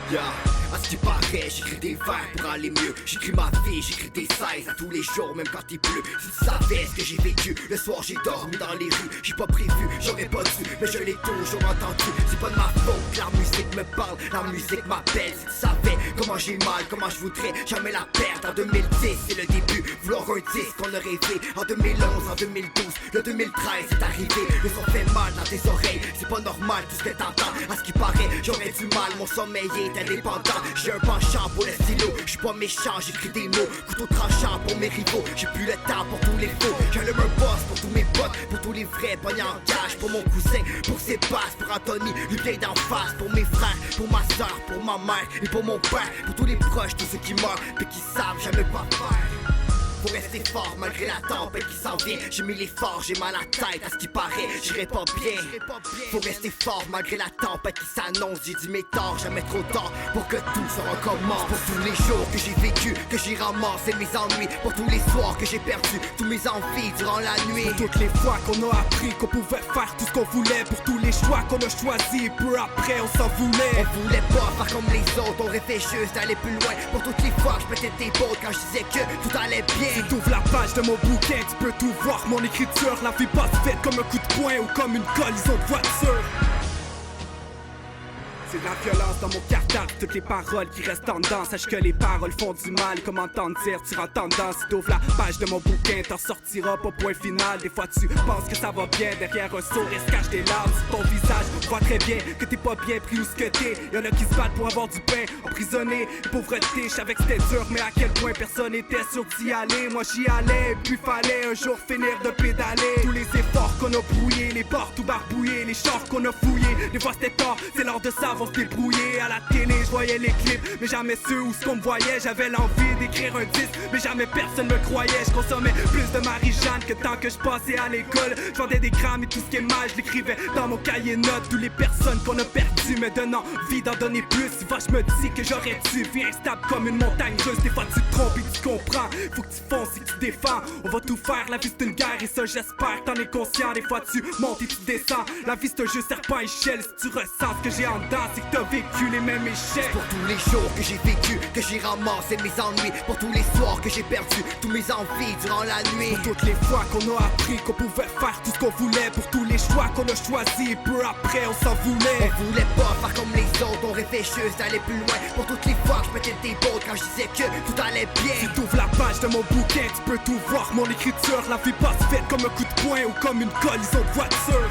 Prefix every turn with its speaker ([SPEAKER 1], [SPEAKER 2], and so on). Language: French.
[SPEAKER 1] Yeah. À ce qui paraît, j'écris des vers pour aller mieux. J'écris ma vie, j'écris des 16 à tous les jours, même quand il pleut. Si tu savais ce que j'ai vécu, le soir j'ai dormi dans les rues. J'ai pas prévu, j'aurais pas dû, mais je l'ai toujours entendu. C'est pas de ma faute, la musique me parle, la musique m'appelle. Si tu savais comment j'ai mal, comment je voudrais jamais la perdre. En 2010, c'est le début, vouloir un disque qu'on a rêvé. En 2011, en 2012, le 2013 est arrivé. Le son fait mal dans tes oreilles, c'est pas normal tout ce que t'entends. À ce qui paraît, j'aurais du mal, mon sommeil est indépendant. J'ai un penchant pour le stylo, j'suis pas méchant, j'écris des mots, couteau tranchant pour mes rivaux. J'ai plus le temps pour tous les faux, j'allume un boss pour tous mes potes, pour tous les vrais pognets en gage. Pour mon cousin, pour ses basses, pour Anthony, lui plaît d'en face. Pour mes frères, pour ma soeur, pour ma mère et pour mon père. Pour tous les proches, tous ceux qui meurent, puis qui savent jamais quoi faire. Faut rester fort malgré la tempête qui s'en vient. J'ai mis l'effort, j'ai mal à la tête. À ce qui paraît, j'irai pas bien. Faut rester fort malgré la tempête qui s'annonce. J'ai dit mes torts, jamais trop tard pour que tout se recommence. Pour tous les jours que j'ai vécu, que j'ai ramassé mes ennuis. Pour tous les soirs que j'ai perdu tous mes envies durant la nuit.
[SPEAKER 2] Pour toutes les fois qu'on a appris qu'on pouvait faire tout ce qu'on voulait. Pour tous les choix qu'on a choisis, peu après on s'en voulait.
[SPEAKER 1] On voulait pas faire comme les autres, on rêvait juste d'aller plus loin. Pour toutes les fois que je mettais des bottes quand je disais que tout allait bien.
[SPEAKER 2] Si t'ouvres la page de mon bouquin, tu peux tout voir. Mon écriture, la vie passe faite comme un coup de poing ou comme une collision de voiture. C'est de la violence dans mon cartable, toutes les paroles qui restent en dedans. Sache que les paroles font du mal, comment t'en dire, tu rentres en dedans. Si t'ouvres la page de mon bouquin, t'en sortiras pas point final. Des fois tu penses que ça va bien, derrière un sourire se cache des larmes. Sur ton visage, on voit très bien que t'es pas bien pris où ce que t'es. Y'en a qui se battent pour avoir du pain, emprisonnés, pauvreté. Je savais que c'était dur, mais à quel point personne n'était sûr d'y aller. Moi j'y allais, et puis fallait un jour finir de pédaler. Tous les efforts qu'on a brouillés, les portes tout barbouillées, les chars qu'on a fouillés. Des fois c'était tard, c'est l'heure de ça. On se débrouillait à la télé, je voyais les clips, mais jamais ceux où ce qu'on me voyait. J'avais l'envie d'écrire un disque, mais jamais personne me croyait. Je consommais plus de Marie-Jeanne que tant que je passais à l'école. Je vendais des grammes et tout ce qui est mal, je l'écrivais dans mon cahier notes. Tous les personnes qu'on a perdues me donnent envie d'en donner plus. Souvent je me dis que j'aurais dû vivre instable comme une montagne russe. Des fois tu te trompes et tu comprends, faut que tu fonces et que tu défends. On va tout faire, la vie c'est une guerre et ça j'espère que t'en es conscient. Des fois tu montes et tu descends, la vie c'est un jeu serpent échelle. Si tu ressens ce que j'ai en dedans, c'est que t'as vécu les mêmes échecs.
[SPEAKER 1] Pour tous les jours que j'ai vécu, que j'ai ramassé mes ennuis. Pour tous les soirs que j'ai perdu tous mes envies durant la nuit.
[SPEAKER 2] Pour toutes les fois qu'on a appris qu'on pouvait faire tout ce qu'on voulait. Pour tous les choix qu'on a choisis, peu après on s'en voulait.
[SPEAKER 1] On voulait pas faire comme les autres, on rêvait juste d'aller plus loin. Pour toutes les fois que je mettais des bottes quand je disais que tout allait bien.
[SPEAKER 2] Si t'ouvres la page de mon bouquin, tu peux tout voir. Mon écriture, la vie passe faite comme un coup de poing ou comme une collision de voiture.